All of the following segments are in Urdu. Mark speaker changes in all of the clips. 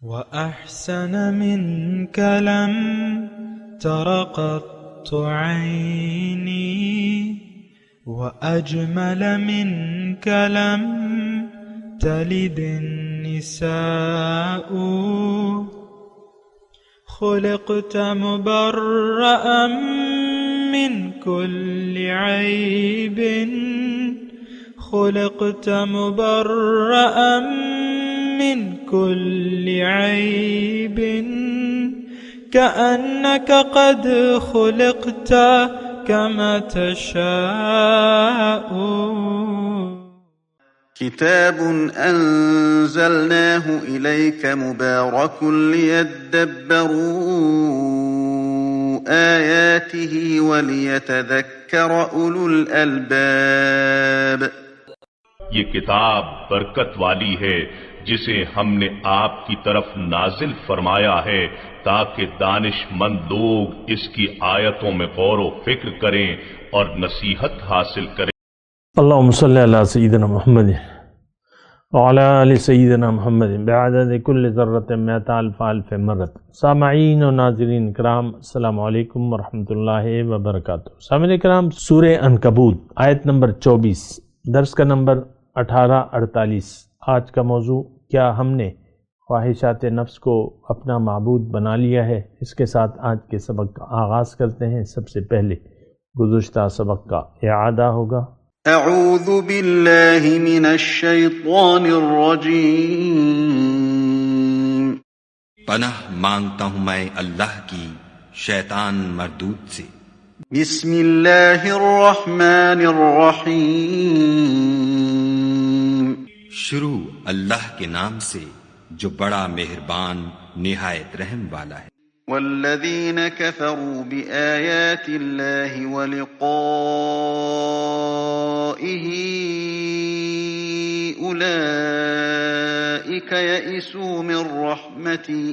Speaker 1: وأحسن منك لم تر قط عيني وأجمل منك لم تلد النساء خلقت مبرأ من كل عيب خلقت مبرأ من كل عيب كأنك قد خلقت كما تشاء.
Speaker 2: كتاب أنزلناه إليك مبارك ليدبروا آياته وليتذكر أولو الألباب.
Speaker 3: یہ کتاب برکت والی ہے جسے ہم نے آپ کی طرف نازل فرمایا ہے تاکہ دانش مند لوگ اس کی آیتوں میں غور و فکر کریں اور نصیحت حاصل کریں.
Speaker 4: اللہم صلی علی سیدنا محمد وعلی آل سیدنا محمد بعدد کل ذرۃ مئۃ الف الف مرۃ. سامعین و ناظرین کرام، السلام علیکم ورحمۃ اللہ وبرکاتہ. سامعین کرام، سورہ عنکبوت آیت نمبر 24، درس کا نمبر 1848. آج کا موضوع، کیا ہم نے خواہشات نفس کو اپنا معبود بنا لیا ہے؟ اس کے ساتھ آج کے سبق کا آغاز کرتے ہیں. سب سے پہلے گزشتہ سبق کا اعادہ ہوگا.
Speaker 2: اعوذ باللہ من الشیطان الرجیم.
Speaker 5: پناہ مانگتا ہوں میں اللہ کی شیطان مردود سے.
Speaker 2: بسم اللہ الرحمن الرحیم.
Speaker 5: شروع اللہ کے نام سے جو بڑا مہربان نہایت رحم والا ہے.
Speaker 2: والذین کفروا بآیات اللہ ولقائہ اولئک یئسوا من رحمتی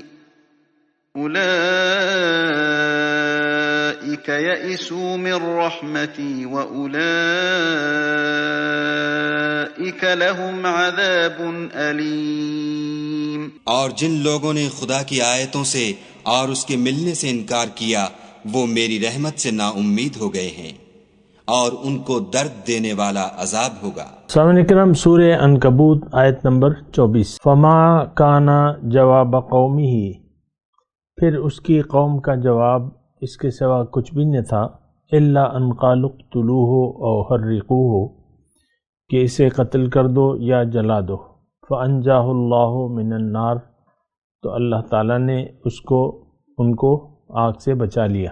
Speaker 2: وأولئک لهم عذاب علیم.
Speaker 5: اور جن لوگوں نے خدا کی آیتوں سے اور اس کے ملنے سے انکار کیا وہ میری رحمت سے نا امید ہو گئے ہیں اور ان کو درد دینے والا عذاب ہوگا.
Speaker 4: سامعین کرام، سورہ عنکبوت آیت نمبر 24. فما کانا جواب قومہ، پھر اس کی قوم کا جواب اس کے سوا کچھ بھی نہ تھا، الا ان قالوا اقتلوہ او حرقوہ، کہ اسے قتل کر دو یا جلا دو. فانجاہ اللہ من النار، تو اللہ تعالیٰ نے ان کو آگ سے بچا لیا.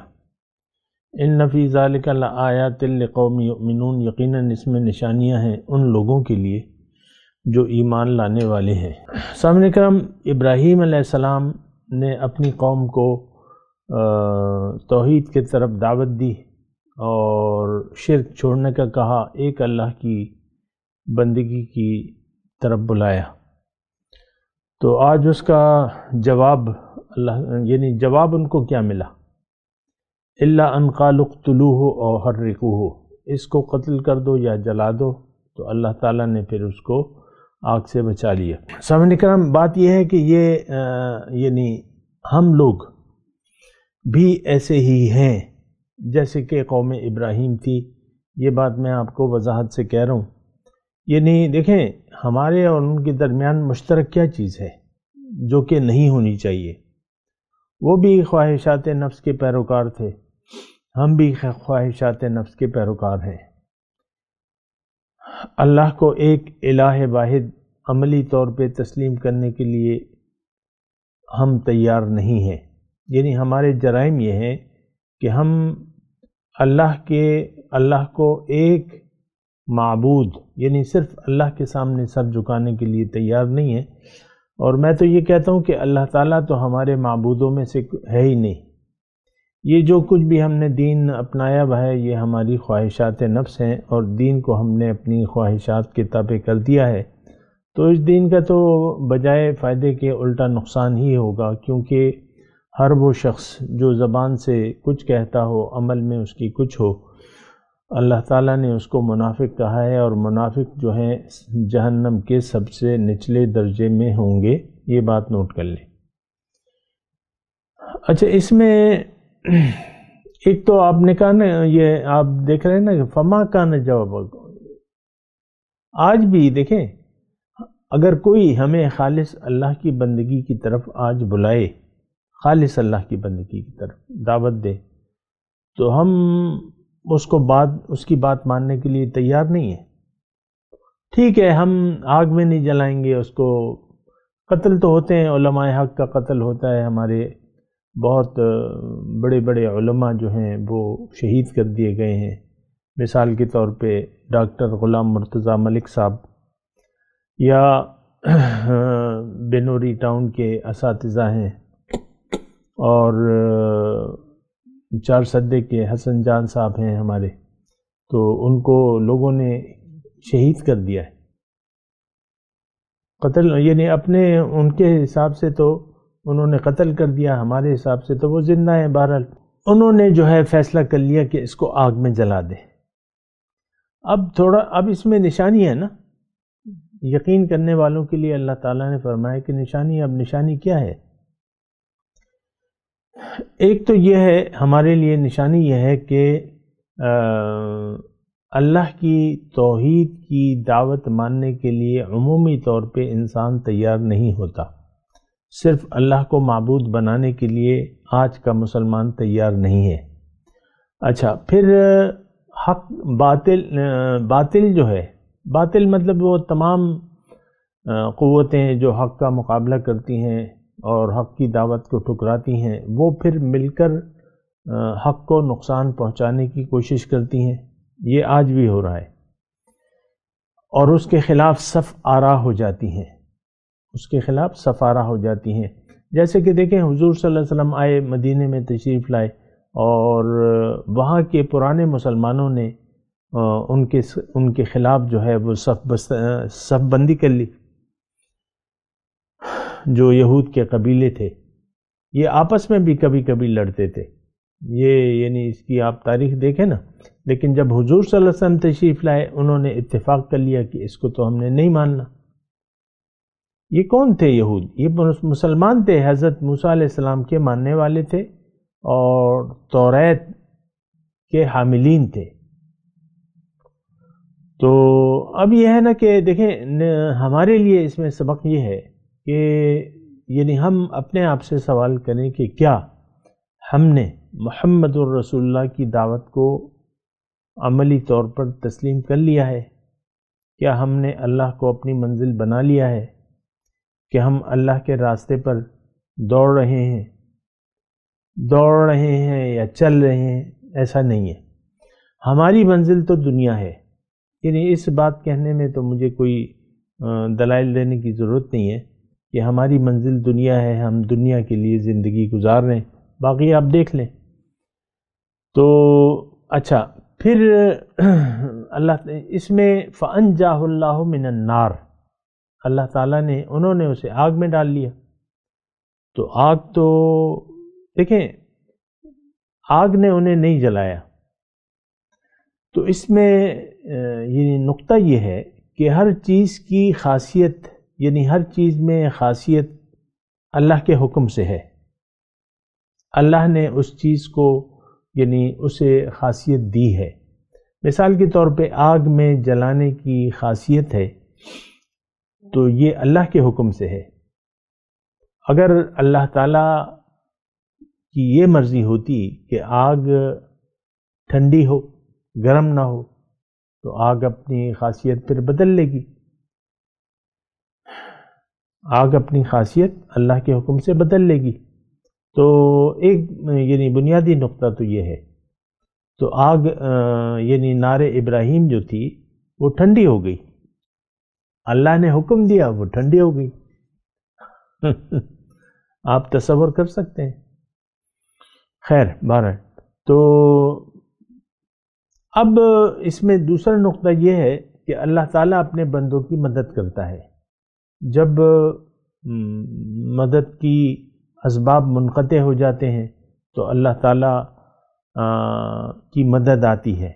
Speaker 4: ان فی ذلک لآیات لقوم یؤمنون، یقیناً اس میں نشانیاں ہیں ان لوگوں کے لیے جو ایمان لانے والے ہیں. سامعین کرام، ابراہیم علیہ السلام نے اپنی قوم کو توحید کی طرف دعوت دی اور شرک چھوڑنے کا کہا، ایک اللہ کی بندگی کی طرف بلایا. تو آج اس کا جواب جواب ان کو کیا ملا؟ الا ان قالوا اقتلوہ او حرقوہ، اس کو قتل کر دو یا جلا دو. تو اللہ تعالیٰ نے پھر اس کو آگ سے بچا لیا. سامعین کرام، بات یہ ہے کہ یہ ہم لوگ بھی ایسے ہی ہیں جیسے کہ قوم ابراہیم تھی. یہ بات میں آپ کو وضاحت سے کہہ رہا ہوں. دیکھیں، ہمارے اور ان کے درمیان مشترک کیا چیز ہے جو کہ نہیں ہونی چاہیے؟ وہ بھی خواہشات نفس کے پیروکار تھے، ہم بھی خواہشات نفس کے پیروکار ہیں. اللہ کو ایک الہ واحد عملی طور پہ تسلیم کرنے کے لیے ہم تیار نہیں ہیں. ہمارے جرائم یہ ہیں کہ ہم اللہ کو ایک معبود صرف اللہ کے سامنے سر جھکانے کے لیے تیار نہیں ہے. اور میں تو یہ کہتا ہوں کہ اللہ تعالیٰ تو ہمارے معبودوں میں سے ہے ہی نہیں. یہ جو کچھ بھی ہم نے دین اپنایا ہوا ہے یہ ہماری خواہشات نفس ہیں، اور دین کو ہم نے اپنی خواہشات کے تابع کر دیا ہے. تو اس دین کا تو بجائے فائدے کے الٹا نقصان ہی ہوگا، کیونکہ ہر وہ شخص جو زبان سے کچھ کہتا ہو عمل میں اس کی کچھ ہو، اللہ تعالیٰ نے اس کو منافق کہا ہے، اور منافق جو ہیں جہنم کے سب سے نچلے درجے میں ہوں گے. یہ بات نوٹ کر لیں. اچھا، اس میں ایک تو آپ نے کہا نا، یہ آپ دیکھ رہے ہیں نا کہ فما کان جواب، آج بھی دیکھیں اگر کوئی ہمیں خالص اللہ کی بندگی کی طرف آج بلائے، خالص اللہ کی بندگی کی طرف دعوت دے، تو ہم اس کی بات ماننے کے لیے تیار نہیں ہیں۔ ٹھیک ہے، ہم آگ میں نہیں جلائیں گے اس کو، قتل تو ہوتے ہیں، علماء حق کا قتل ہوتا ہے، ہمارے بہت بڑے بڑے علماء جو ہیں وہ شہید کر دیے گئے ہیں۔ مثال کے طور پہ ڈاکٹر غلام مرتضیٰ ملک صاحب، یا بنوری ٹاؤن کے اساتذہ ہیں، اور چار سدے کے حسن جان صاحب ہیں ہمارے، تو ان کو لوگوں نے شہید کر دیا ہے، قتل، یعنی اپنے ان کے حساب سے تو انہوں نے قتل کر دیا، ہمارے حساب سے تو وہ زندہ ہیں۔ بہرحال انہوں نے جو ہے فیصلہ کر لیا کہ اس کو آگ میں جلا دیں۔ اب اس میں نشانی ہے نا، یقین کرنے والوں کے لیے اللہ تعالیٰ نے فرمایا کہ نشانی، اب نشانی کیا ہے؟ ایک تو یہ ہے، ہمارے لیے نشانی یہ ہے کہ اللہ کی توحید کی دعوت ماننے کے لیے عمومی طور پہ انسان تیار نہیں ہوتا، صرف اللہ کو معبود بنانے کے لیے آج کا مسلمان تیار نہیں ہے۔ اچھا، پھر حق باطل جو ہے، باطل مطلب وہ تمام قوتیں جو حق کا مقابلہ کرتی ہیں اور حق کی دعوت کو ٹھکراتی ہیں، وہ پھر مل کر حق کو نقصان پہنچانے کی کوشش کرتی ہیں۔ یہ آج بھی ہو رہا ہے، اور اس کے خلاف صف آرا ہو جاتی ہیں، اس کے خلاف صف آرا ہو جاتی ہیں۔ جیسے کہ دیکھیں، حضور صلی اللہ علیہ وسلم آئے، مدینے میں تشریف لائے، اور وہاں کے پرانے مسلمانوں نے ان کے خلاف جو ہے وہ صف بندی کر لی۔ جو یہود کے قبیلے تھے، یہ آپس میں بھی کبھی کبھی لڑتے تھے، یعنی اس کی آپ تاریخ دیکھیں نا، لیکن جب حضور صلی اللہ علیہ وسلم تشریف لائے، انہوں نے اتفاق کر لیا کہ اس کو تو ہم نے نہیں ماننا۔ یہ کون تھے یہود؟ یہ مسلمان تھے، حضرت موسیٰ علیہ السلام کے ماننے والے تھے اور توریت کے حاملین تھے۔ تو اب یہ ہے نا کہ دیکھیں، ہمارے لیے اس میں سبق یہ ہے کہ یعنی ہم اپنے آپ سے سوال کریں کہ کیا ہم نے محمد الرسول اللہ کی دعوت کو عملی طور پر تسلیم کر لیا ہے؟ کیا ہم نے اللہ کو اپنی منزل بنا لیا ہے کہ ہم اللہ کے راستے پر دوڑ رہے ہیں یا چل رہے ہیں؟ ایسا نہیں ہے، ہماری منزل تو دنیا ہے۔ یعنی اس بات کہنے میں تو مجھے کوئی دلائل دینے کی ضرورت نہیں ہے کہ ہماری منزل دنیا ہے، ہم دنیا کے لیے زندگی گزار رہے ہیں، باقی آپ دیکھ لیں۔ تو اچھا، پھر اللہ اس میں فَأَنْجَاهُ اللَّهُ مِنَ النَّارِ، اللہ تعالیٰ نے انہوں نے اسے آگ میں ڈال لیا۔ تو آگ تو دیکھیں، آگ نے انہیں نہیں جلایا۔ تو اس میں یہ نقطہ یہ ہے کہ ہر چیز کی خاصیت، یعنی ہر چیز میں خاصیت اللہ کے حکم سے ہے۔ اللہ نے اس چیز کو یعنی اسے خاصیت دی ہے۔ مثال کے طور پہ آگ میں جلانے کی خاصیت ہے، تو یہ اللہ کے حکم سے ہے۔ اگر اللہ تعالیٰ کی یہ مرضی ہوتی کہ آگ ٹھنڈی ہو، گرم نہ ہو، تو آگ اپنی خاصیت پھر بدل لے گی۔ آگ اپنی خاصیت اللہ کے حکم سے بدل لے گی۔ تو ایک یعنی بنیادی نقطہ تو یہ ہے۔ تو آگ یعنی نار ابراہیم جو تھی وہ ٹھنڈی ہو گئی، اللہ نے حکم دیا، وہ ٹھنڈی ہو گئی۔ آپ تصور کر سکتے ہیں۔ خیر، بہرحال تو اب اس میں دوسرا نقطہ یہ ہے کہ اللہ تعالیٰ اپنے بندوں کی مدد کرتا ہے۔ جب مدد کی اسباب منقطع ہو جاتے ہیں تو اللہ تعالیٰ کی مدد آتی ہے۔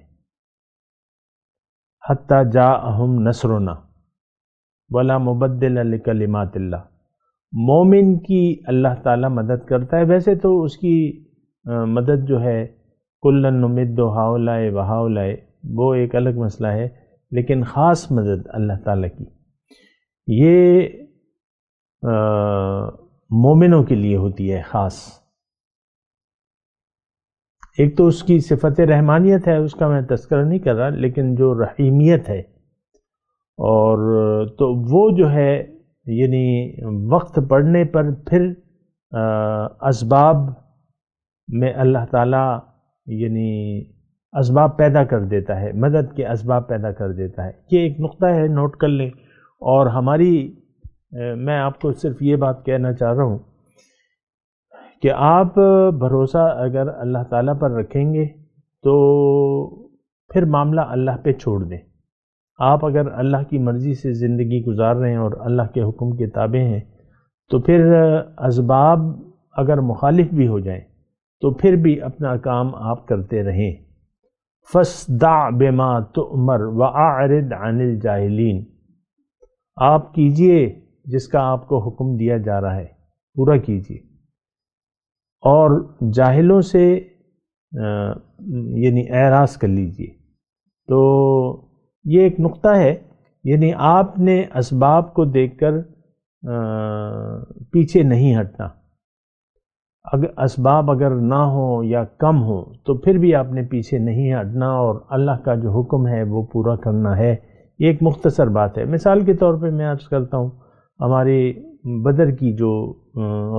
Speaker 4: حتی جاءہم نصرنا ولا مبدل لکلمات اللہ مومن کی اللہ تعالیٰ مدد کرتا ہے. ویسے تو اس کی مدد جو ہے کلن نمد ہاؤلائے و ہاؤلائے وہ ایک الگ مسئلہ ہے، لیکن خاص مدد اللہ تعالیٰ کی یہ مومنوں کے لیے ہوتی ہے خاص. ایک تو اس کی صفت رحمانیت ہے، اس کا میں تذکرہ نہیں کر رہا، لیکن جو رحیمیت ہے اور تو وہ جو ہے یعنی وقت پڑنے پر پھر اسباب میں اللہ تعالیٰ یعنی اسباب پیدا کر دیتا ہے، مدد کے اسباب پیدا کر دیتا ہے. یہ ایک نقطہ ہے، نوٹ کر لیں. اور ہماری میں آپ کو صرف یہ بات کہنا چاہ رہا ہوں کہ آپ بھروسہ اگر اللہ تعالیٰ پر رکھیں گے تو پھر معاملہ اللہ پہ چھوڑ دیں. آپ اگر اللہ کی مرضی سے زندگی گزار رہے ہیں اور اللہ کے حکم کے تابع ہیں تو پھر اسباب اگر مخالف بھی ہو جائیں تو پھر بھی اپنا کام آپ کرتے رہیں. فَاصْدَعْ بِمَا تُؤْمَرْ وَأَعْرِضْ عَنِ الْجَاهِلِينَ. آپ کیجئے جس کا آپ کو حکم دیا جا رہا ہے، پورا کیجئے، اور جاہلوں سے یعنی اعراض کر لیجئے. تو یہ ایک نقطہ ہے، یعنی آپ نے اسباب کو دیکھ کر پیچھے نہیں ہٹنا. اگر اسباب اگر نہ ہوں یا کم ہوں تو پھر بھی آپ نے پیچھے نہیں ہٹنا اور اللہ کا جو حکم ہے وہ پورا کرنا ہے. یہ ایک مختصر بات ہے. مثال کے طور پہ میں عرض کرتا ہوں، ہمارے بدر کی جو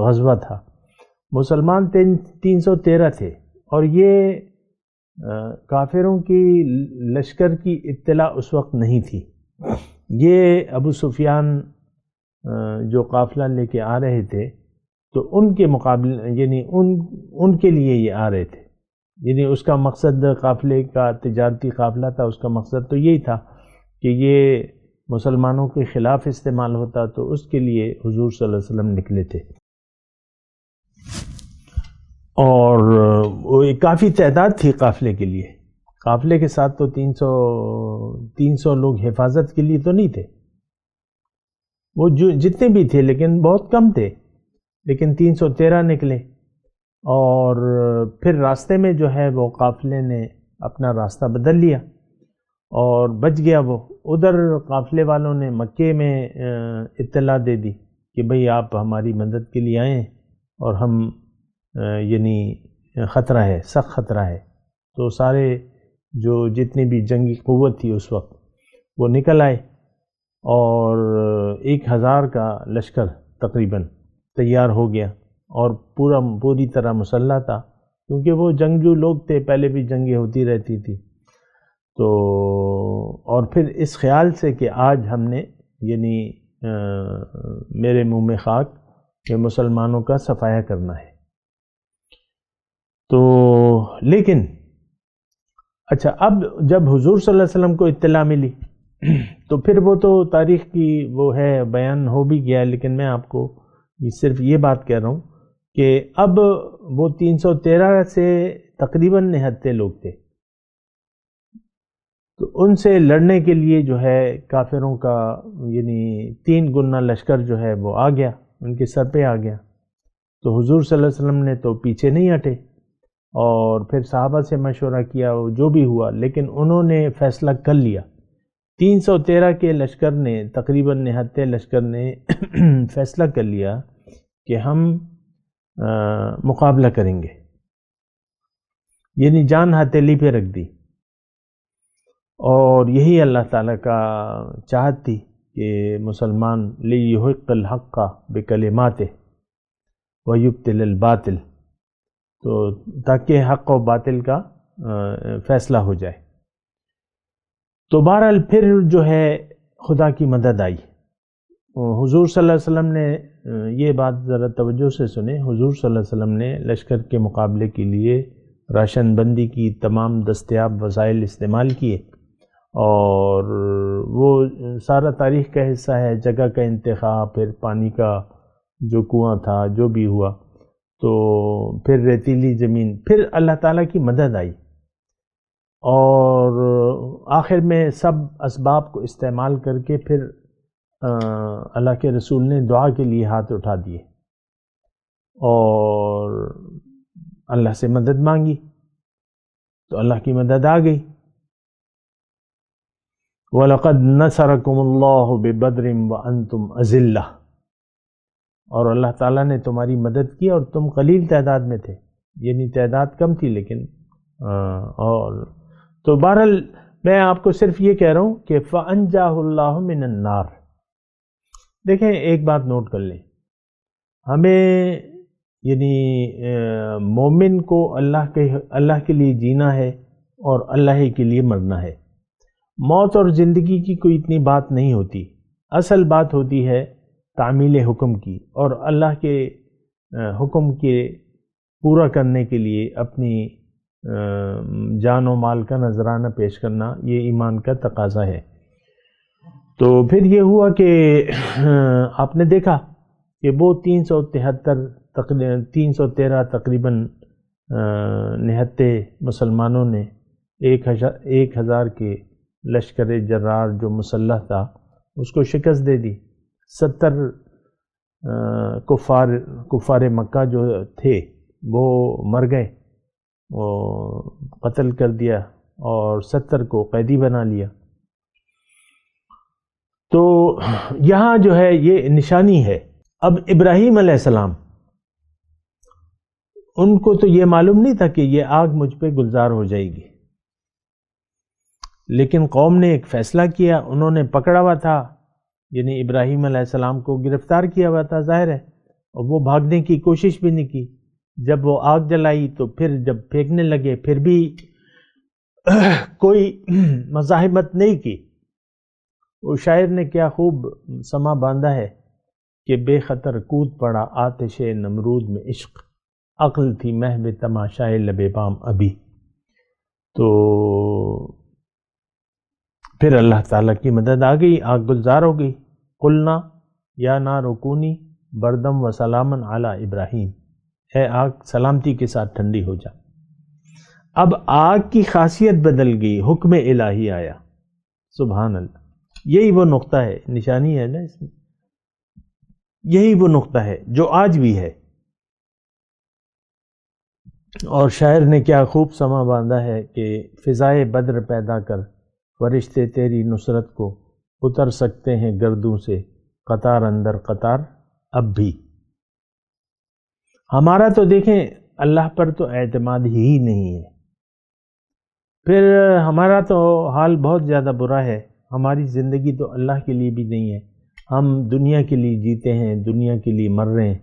Speaker 4: غزوہ تھا، مسلمان 313 تھے اور یہ کافروں کی لشکر کی اطلاع اس وقت نہیں تھی. یہ ابو سفیان جو قافلہ لے کے آ رہے تھے تو ان کے مقابلے یعنی ان کے لیے یہ آ رہے تھے، یعنی اس کا مقصد قافلے کا تجارتی قافلہ تھا، اس کا مقصد تو یہی تھا کہ یہ مسلمانوں کے خلاف استعمال ہوتا، تو اس کے لیے حضور صلی اللہ علیہ وسلم نکلے تھے. اور وہ کافی تعداد تھی قافلے کے لیے. قافلے کے ساتھ تو 300 لوگ حفاظت کے لیے تو نہیں تھے، وہ جو جتنے بھی تھے لیکن بہت کم تھے، لیکن 313 نکلے. اور پھر راستے میں جو ہے وہ قافلے نے اپنا راستہ بدل لیا اور بچ گیا. وہ ادھر قافلے والوں نے مکے میں اطلاع دے دی کہ بھئی آپ ہماری مدد کے لیے آئیں اور ہم یعنی خطرہ ہے، سخت خطرہ ہے. تو سارے جو جتنی بھی جنگی قوت تھی اس وقت وہ نکل آئے اور 1000 کا لشکر تقریباً تیار ہو گیا اور پوری طرح مسلح تھا، کیونکہ وہ جنگجو لوگ تھے، پہلے بھی جنگیں ہوتی رہتی تھی. تو اور پھر اس خیال سے کہ آج ہم نے یعنی میرے منہ میں خاک کہ مسلمانوں کا صفایا کرنا ہے. تو لیکن اچھا، اب جب حضور صلی اللہ علیہ وسلم کو اطلاع ملی تو پھر وہ تو تاریخ کی وہ ہے، بیان ہو بھی گیا، لیکن میں آپ کو صرف یہ بات کہہ رہا ہوں کہ اب وہ 313 سے تقریباً 79 لوگ تھے. تو ان سے لڑنے کے لیے جو ہے کافروں کا یعنی 3 گنا لشکر جو ہے وہ آ گیا، ان کے سر پہ آ گیا. تو حضور صلی اللہ علیہ وسلم نے تو پیچھے نہیں ہٹے اور پھر صحابہ سے مشورہ کیا، جو بھی ہوا، لیکن انہوں نے فیصلہ کر لیا. 313 کے لشکر نے تقریباً 79 لشکر نے فیصلہ کر لیا کہ ہم مقابلہ کریں گے، یعنی جان ہتھیلی پہ رکھ دی. اور یہی اللہ تعالیٰ کا چاہت تھی کہ مسلمان لِيُحِقَّ الْحَقَّ بِكَلِمَاتِهِ وَيُبْطِلَ الْبَاطِلَ، تو تاکہ حق و باطل کا فیصلہ ہو جائے. تو بہرحال پھر جو ہے خدا کی مدد آئی. حضور صلی اللہ علیہ وسلم نے یہ بات ذرا توجہ سے سنیں، حضور صلی اللہ علیہ وسلم نے لشکر کے مقابلے کے لیے راشن بندی کی تمام دستیاب وسائل استعمال کیے، اور وہ سارا تاریخ کا حصہ ہے، جگہ کا انتخاب، پھر پانی کا جو کنواں تھا، جو بھی ہوا، تو پھر ریتیلی زمین، پھر اللہ تعالیٰ کی مدد آئی. اور آخر میں سب اسباب کو استعمال کر کے پھر اللہ کے رسول نے دعا کے لیے ہاتھ اٹھا دیے اور اللہ سے مدد مانگی تو اللہ کی مدد آ گئی۔ وَلَقَدْ نَصَرَكُمُ اللَّهُ بِبَدْرٍ وَأَنْتُمْ أَذِلَّةٌ، اور اللہ تعالیٰ نے تمہاری مدد کی اور تم قلیل تعداد میں تھے، یعنی تعداد کم تھی لیکن اور تو بہرحال میں آپ کو صرف یہ کہہ رہا ہوں کہ فَأَنْجَاهُ اللَّهُ مِنَ النَّارِ۔ دیکھیں ایک بات نوٹ کر لیں، ہمیں یعنی مومن کو اللہ کے لیے جینا ہے اور اللہ کے لیے مرنا ہے۔ موت اور زندگی کی کوئی اتنی بات نہیں ہوتی، اصل بات ہوتی ہے تعمیل حکم کی، اور اللہ کے حکم کے پورا کرنے کے لیے اپنی جان و مال کا نذرانہ پیش کرنا، یہ ایمان کا تقاضا ہے۔ تو پھر یہ ہوا کہ آپ نے دیکھا کہ وہ 313 تقریباً نہتے مسلمانوں نے 1000 کے لشکر جرار جو مسلح تھا اس کو شکست دے دی۔ 70 کفار مکہ جو تھے وہ مر گئے، وہ قتل کر دیا، اور 70 کو قیدی بنا لیا۔ تو یہاں جو ہے یہ نشانی ہے۔ اب ابراہیم علیہ السلام، ان کو تو یہ معلوم نہیں تھا کہ یہ آگ مجھ پہ گلزار ہو جائے گی، لیکن قوم نے ایک فیصلہ کیا، انہوں نے پکڑا ہوا تھا، یعنی ابراہیم علیہ السلام کو گرفتار کیا ہوا تھا ظاہر ہے، اور وہ بھاگنے کی کوشش بھی نہیں کی۔ جب وہ آگ جلائی تو پھر جب پھینکنے لگے پھر بھی کوئی مزاحمت نہیں کی۔ وہ شاعر نے کیا خوب سما باندھا ہے کہ بے خطر کود پڑا آتش نمرود میں عشق، عقل تھی محو تماشائے لب بام ابھی۔ تو پھر اللہ تعالیٰ کی مدد آ گئی، آگ گلزار ہو گئی۔ قلنا یا نار کونی بردم و سلامن علی ابراہیم، اے آگ سلامتی کے ساتھ ٹھنڈی ہو جا۔ اب آگ کی خاصیت بدل گئی، حکم الہی آیا، سبحان اللہ۔ یہی وہ نقطہ ہے، نشانی ہے نا اس میں، یہی وہ نقطہ ہے جو آج بھی ہے۔ اور شاعر نے کیا خوب سما باندھا ہے کہ فضائے بدر پیدا کر فرشتے تیری نصرت کو اتر سکتے ہیں گردوں سے قطار اندر قطار اب بھی۔ ہمارا تو دیکھیں اللہ پر تو اعتماد ہی نہیں ہے، پھر ہمارا تو حال بہت زیادہ برا ہے۔ ہماری زندگی تو اللہ کے لیے بھی نہیں ہے، ہم دنیا کے لیے جیتے ہیں، دنیا کے لیے مر رہے ہیں،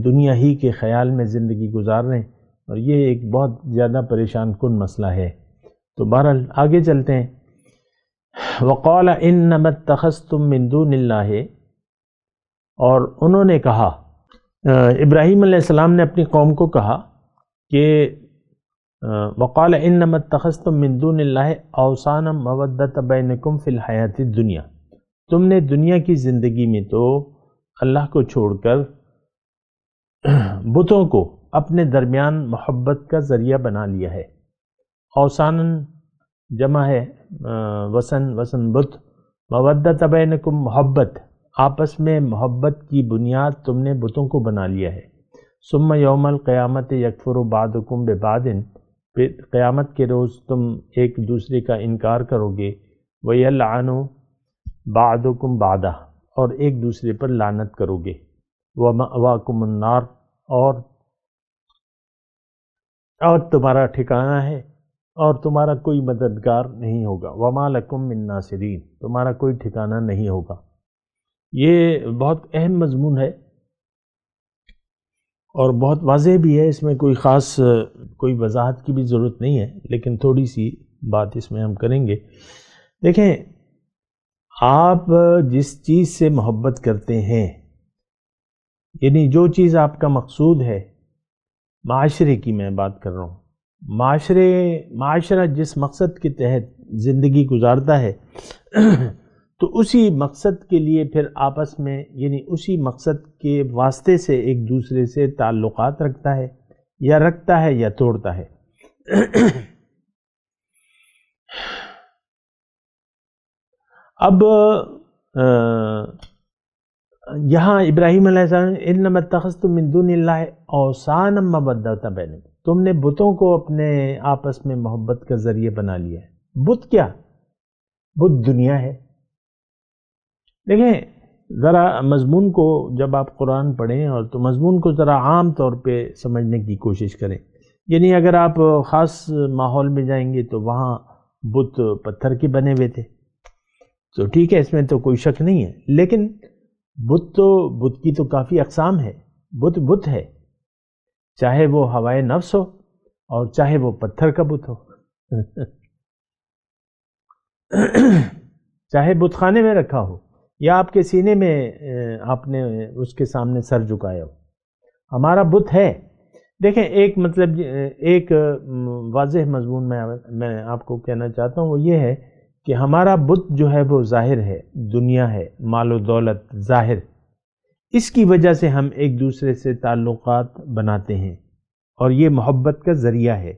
Speaker 4: دنیا ہی کے خیال میں زندگی گزار رہے ہیں، اور یہ ایک بہت زیادہ پریشان کن مسئلہ ہے۔ تو بہرحال آگے چلتے ہیں۔ وَقَالَ إِنَّمَا اتَّخَذْتُم مِّن دُونِ اللَّهِ، اور انہوں نے کہا، ابراہیم علیہ السلام نے اپنی قوم کو کہا کہ وَقَالَ إِنَّمَا اتَّخَذْتُم مِّن دُونِ اللَّهِ أَوْثَانًا مَوَدَّةَ بَيْنَكُمْ فِي الْحَيَاةِ الدُّنْيَا، تم نے دنیا کی زندگی میں تو اللہ کو چھوڑ کر بتوں کو اپنے درمیان محبت کا ذریعہ بنا لیا ہے۔ اوثانن جمع ہے وسن بت، مودت بینکم محبت، آپس میں محبت کی بنیاد تم نے بتوں کو بنا لیا ہے۔ ثم یوم القیامت یکفر بعضکم ببعض، پھر قیامت کے روز تم ایک دوسرے کا انکار کرو گے، ویلعن بعضکم بعضا، اور ایک دوسرے پر لعنت کرو گے، ومأواکم النار، اور تمہارا ٹھکانہ ہے اور تمہارا کوئی مددگار نہیں ہوگا، وما لکم من ناصرین، تمہارا کوئی ٹھکانہ نہیں ہوگا۔ یہ بہت اہم مضمون ہے اور بہت واضح بھی ہے، اس میں کوئی خاص کوئی وضاحت کی بھی ضرورت نہیں ہے، لیکن تھوڑی سی بات اس میں ہم کریں گے۔ دیکھیں، آپ جس چیز سے محبت کرتے ہیں، یعنی جو چیز آپ کا مقصود ہے، معاشرے کی میں بات کر رہا ہوں، معاشرہ جس مقصد کے تحت زندگی گزارتا ہے تو اسی مقصد کے لیے پھر آپس میں، یعنی اسی مقصد کے واسطے سے ایک دوسرے سے تعلقات رکھتا ہے یا توڑتا ہے۔ اب یہاں ابراہیم علیہ السلام انما اتخذتم من دون اللہ اوثانا مودۃ بینکم، تم نے بتوں کو اپنے آپس میں محبت کا ذریعہ بنا لیا ہے۔ بت کیا؟ بت دنیا ہے۔ دیکھیں ذرا مضمون کو جب آپ قرآن پڑھیں اور تو مضمون کو ذرا عام طور پہ سمجھنے کی کوشش کریں، یعنی اگر آپ خاص ماحول میں جائیں گے تو وہاں بت پتھر کے بنے ہوئے تھے تو ٹھیک ہے، اس میں تو کوئی شک نہیں ہے، لیکن بت کی تو کافی اقسام ہے۔ بت ہے، چاہے وہ ہوائے نفس ہو اور چاہے وہ پتھر کا بت ہو چاہے بت خانے میں رکھا ہو یا آپ کے سینے میں آپ نے اس کے سامنے سر جھکایا ہو، ہمارا بت ہے۔ دیکھیں ایک مطلب ایک واضح مضمون میں آپ کو کہنا چاہتا ہوں، وہ یہ ہے کہ ہمارا بت جو ہے وہ ظاہر ہے، دنیا ہے، مال و دولت ظاہر، اس کی وجہ سے ہم ایک دوسرے سے تعلقات بناتے ہیں اور یہ محبت کا ذریعہ ہے،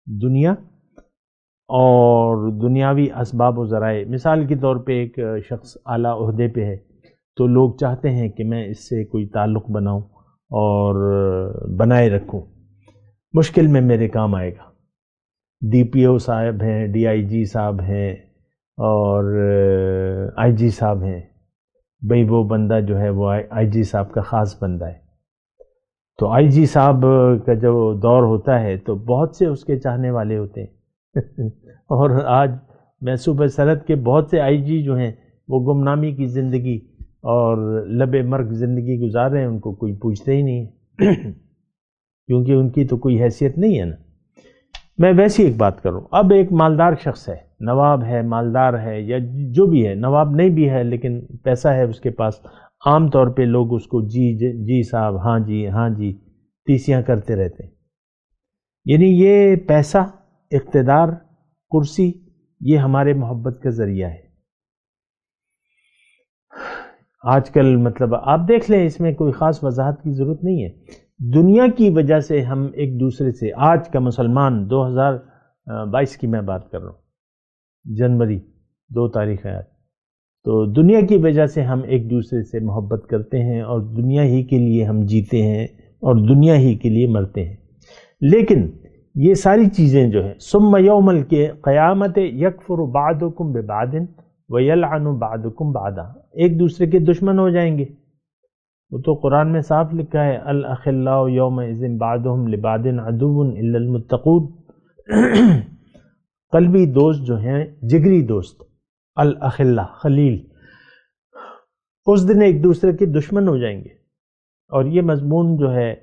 Speaker 4: دنیا اور دنیاوی اسباب و ذرائع۔ مثال کے طور پہ ایک شخص اعلیٰ عہدے پہ ہے تو لوگ چاہتے ہیں کہ میں اس سے کوئی تعلق بناؤں اور بنائے رکھوں، مشکل میں میرے کام آئے گا۔ ڈی پی او صاحب ہیں، ڈی آئی جی صاحب ہیں اور آئی جی صاحب ہیں، بھئی وہ بندہ جو ہے وہ آئی جی صاحب کا خاص بندہ ہے، تو آئی جی صاحب کا جو دور ہوتا ہے تو بہت سے اس کے چاہنے والے ہوتے ہیں اور آج میں صوبہ سرحد کے بہت سے آئی جی جو ہیں وہ گمنامی کی زندگی اور لب مرگ زندگی گزار رہے ہیں، ان کو کوئی پوچھتے ہی نہیں ہے کیونکہ ان کی تو کوئی حیثیت نہیں ہے نا۔ میں ویسی ایک بات کروں، اب ایک مالدار شخص ہے، نواب ہے، مالدار ہے یا جو بھی ہے، نواب نہیں بھی ہے لیکن پیسہ ہے اس کے پاس، عام طور پہ لوگ اس کو جی صاحب، ہاں جی تیسیاں کرتے رہتے ہیں۔ یعنی یہ پیسہ، اقتدار، کرسی، یہ ہمارے محبت کا ذریعہ ہے۔ آج کل مطلب آپ دیکھ لیں، اس میں کوئی خاص وضاحت کی ضرورت نہیں ہے، دنیا کی وجہ سے ہم ایک دوسرے سے، آج کا مسلمان 2022 کی میں بات کر رہا ہوں، جنوری 2 تاریخ ہے آج، تو دنیا کی وجہ سے ہم ایک دوسرے سے محبت کرتے ہیں اور دنیا ہی کے لیے ہم جیتے ہیں اور دنیا ہی کے لیے مرتے ہیں۔ لیکن یہ ساری چیزیں جو ہیں، ثم یوم القیامت یکفر بعضکم ببعض ویلعن بعضکم بعضا، ایک دوسرے کے دشمن ہو جائیں گے، وہ تو قرآن میں صاف لکھا ہے، الاخلاء یومئذ بعضهم لبعض عدو الا المتقون، قلبی دوست جو ہیں، جگری دوست، الاخلاء، خلیل، اس دن ایک دوسرے کے دشمن ہو جائیں گے۔ اور یہ مضمون جو ہے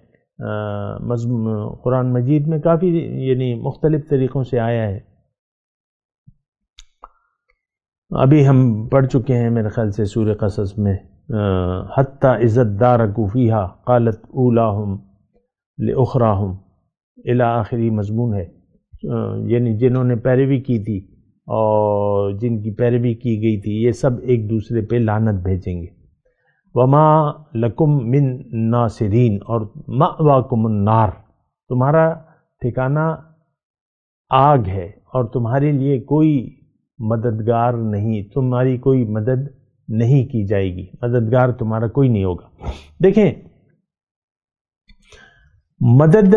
Speaker 4: قرآن مجید میں کافی یعنی مختلف طریقوں سے آیا ہے، ابھی ہم پڑھ چکے ہیں میرے خیال سے سورہ قصص میں، حتی اذا ادارکوا فیہا قالت اولاہم لاخراہم، الی آخری مضمون ہے، یعنی جنہوں نے پیروی کی تھی اور جن کی پیروی کی گئی تھی یہ سب ایک دوسرے پہ لعنت بھیجیں گے۔ وما لکم من ناصرین، اور مأواکم النار، تمہارا ٹھکانہ آگ ہے اور تمہارے لیے کوئی مددگار نہیں، تمہاری کوئی مدد نہیں کی جائے گی، مددگار تمہارا کوئی نہیں ہوگا۔ دیکھیں مدد،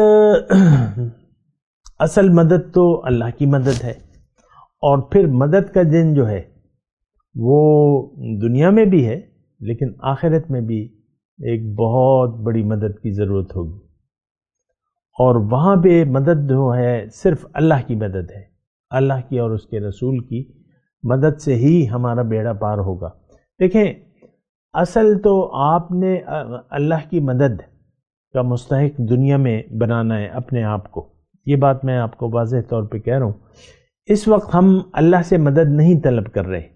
Speaker 4: اصل مدد تو اللہ کی مدد ہے، اور پھر مدد کا دن جو ہے وہ دنیا میں بھی ہے لیکن آخرت میں بھی ایک بہت بڑی مدد کی ضرورت ہوگی، اور وہاں پہ مدد جو ہے صرف اللہ کی مدد ہے، اللہ کی اور اس کے رسول کی مدد سے ہی ہمارا بیڑا پار ہوگا۔ دیکھیں اصل تو آپ نے اللہ کی مدد کا مستحق دنیا میں بنانا ہے اپنے آپ کو، یہ بات میں آپ کو واضح طور پہ کہہ رہا ہوں۔ اس وقت ہم اللہ سے مدد نہیں طلب کر رہے،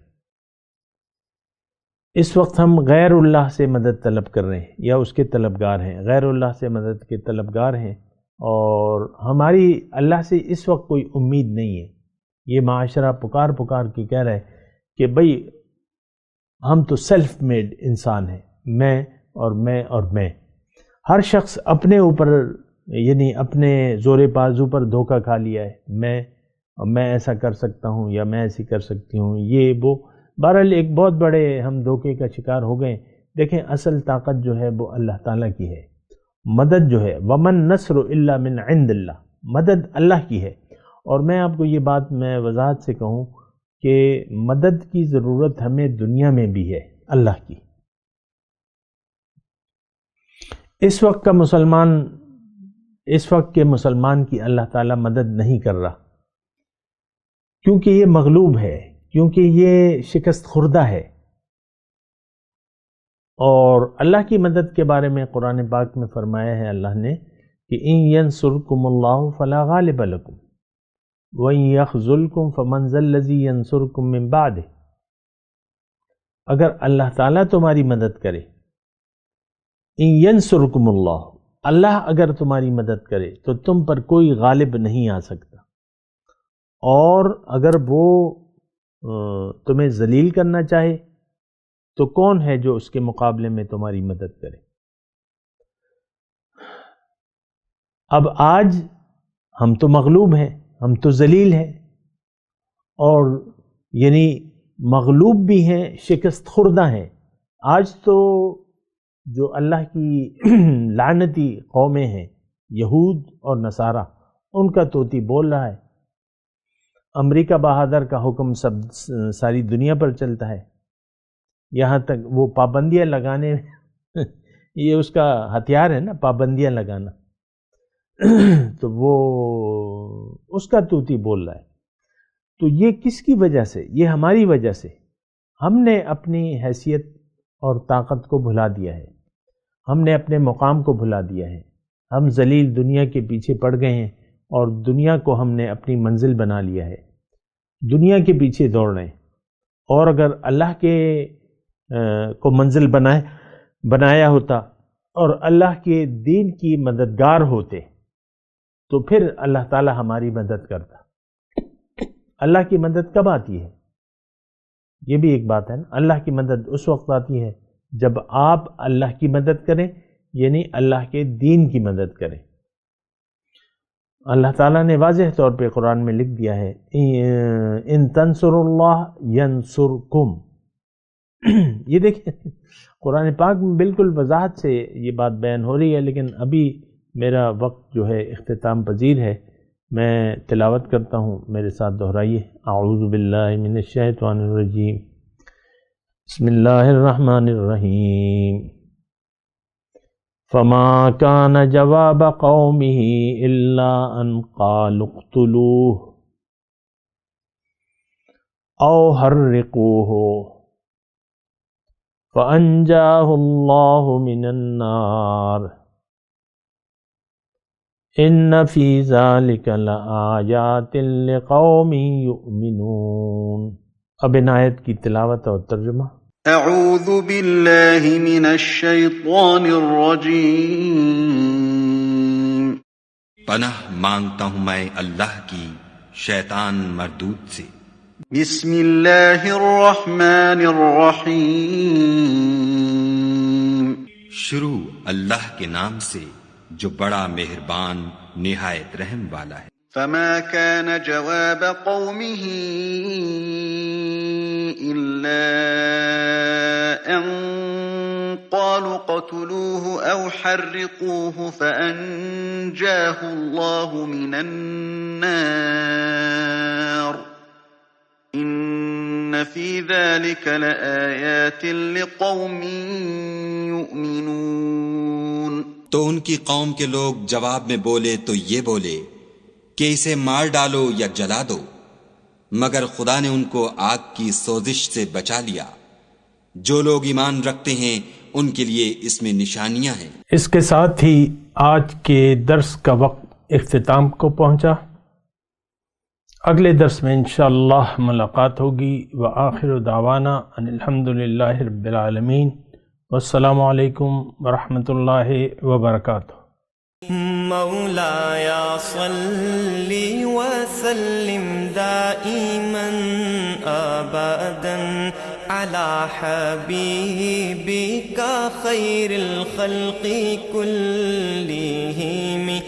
Speaker 4: اس وقت ہم غیر اللہ سے مدد طلب کر رہے ہیں یا اس کے طلبگار ہیں، غیر اللہ سے مدد کے طلبگار ہیں، اور ہماری اللہ سے اس وقت کوئی امید نہیں ہے۔ یہ معاشرہ پکار کے کہہ رہا ہے کہ بھئی ہم تو سیلف میڈ انسان ہیں، میں اور میں اور میں، ہر شخص اپنے اوپر یعنی اپنے زور بازو پر دھوکہ کھا لیا ہے، میں ایسا کر سکتا ہوں یا میں ایسی کر سکتی ہوں، یہ وہ بہرحال ایک بہت بڑے ہم دھوکے کا شکار ہو گئے. دیکھیں اصل طاقت جو ہے وہ اللہ تعالیٰ کی ہے. مدد جو ہے ومن نصر الا من عند اللہ، مدد اللہ کی ہے. اور میں آپ کو یہ بات میں وضاحت سے کہوں کہ مدد کی ضرورت ہمیں دنیا میں بھی ہے اللہ کی. اس وقت کے مسلمان کی اللہ تعالیٰ مدد نہیں کر رہا، کیونکہ یہ مغلوب ہے، کیونکہ یہ شکست خوردہ ہے. اور اللہ کی مدد کے بارے میں قرآن پاک میں فرمایا ہے اللہ نے کہ ان ینصرکم اللہ فلا غالب لکم وَإِن يَخْذُلْكُمْ فَمَنْ ذَا الَّذِي يَنْصُرُكُمْ مِنْ بَعْدِهِ. اگر اللہ تعالیٰ تمہاری مدد کرے، ان ینصرکم اللہ اگر تمہاری مدد کرے تو تم پر کوئی غالب نہیں آ سکتا. اور اگر وہ تمہیں ذلیل کرنا چاہے تو کون ہے جو اس کے مقابلے میں تمہاری مدد کرے؟ اب آج ہم تو مغلوب ہیں، ہم تو ذلیل ہیں، اور یعنی مغلوب بھی ہیں، شکست خوردہ ہیں. آج تو جو اللہ کی لعنتی قومیں ہیں، یہود اور نصارہ، ان کا طوطی بول رہا ہے. امریکہ بہادر کا حکم ساری دنیا پر چلتا ہے. یہاں تک وہ پابندیاں لگانے یہ اس کا ہتھیار ہے نا، پابندیاں لگانا. تو وہ اس کا طوطی بول رہا ہے. تو یہ کس کی وجہ سے؟ یہ ہماری وجہ سے. ہم نے اپنی حیثیت اور طاقت کو بھلا دیا ہے، ہم نے اپنے مقام کو بھلا دیا ہے. ہم ذلیل دنیا کے پیچھے پڑ گئے ہیں اور دنیا کو ہم نے اپنی منزل بنا لیا ہے. دنیا کے پیچھے دوڑ رہے ہیں. اور اگر اللہ کے کو منزل بنایا ہوتا اور اللہ کے دین کی مددگار ہوتے تو پھر اللہ تعالی ہماری مدد کرتا. اللہ کی مدد کب آتی ہے؟ یہ بھی ایک بات ہے نا. اللہ کی مدد اس وقت آتی ہے جب آپ اللہ کی مدد کریں، یعنی اللہ کے دین کی مدد کریں. اللہ تعالیٰ نے واضح طور پہ قرآن میں لکھ دیا ہے ان تنصروا اللہ ینصرکم. یہ دیکھیں قرآن پاک میں بالکل وضاحت سے یہ بات بیان ہو رہی ہے. لیکن ابھی میرا وقت جو ہے اختتام پذیر ہے. میں تلاوت کرتا ہوں، میرے ساتھ دہرائیے. اعوذ باللہ من الشیطان الرجیم، بسم اللہ الرحمن الرحیم. فما كان جواب قومه الا ان قالوا اقتلوه او حرقوه فانجاه الله من النار ان في ذلك لآیات لقوم یؤمنون. اب ان آیت کی تلاوت اور ترجمہ.
Speaker 2: اعوذ باللہ من الشیطان الرجیم.
Speaker 5: پناہ مانگتا ہوں میں اللہ کی شیطان مردود سے.
Speaker 2: بسم اللہ الرحمن الرحیم.
Speaker 5: شروع اللہ کے نام سے جو بڑا مہربان نہایت رحم والا ہے.
Speaker 2: فما كان جواب قومه إلا أن قالوا قتلوه أو حرقوه فأنجاه الله من النار إن في ذلك لآيات لقوم يؤمنون.
Speaker 5: تو ان کی قوم کے لوگ جواب میں بولے تو یہ بولے کہ اسے مار ڈالو یا جلا دو، مگر خدا نے ان کو آگ کی سوزش سے بچا لیا. جو لوگ ایمان رکھتے ہیں ان کے لیے اس میں نشانیاں ہیں.
Speaker 4: اس کے ساتھ ہی آج کے درس کا وقت اختتام کو پہنچا. اگلے درس میں انشاءاللہ ملاقات ہوگی. وآخر دعوانا ان الحمدللہ رب العالمین. والسلام علیکم ورحمۃ اللہ وبرکاتہ.
Speaker 1: مولاي صل وسلم دائما أبدا على حبيبك خير الخلق كلهم.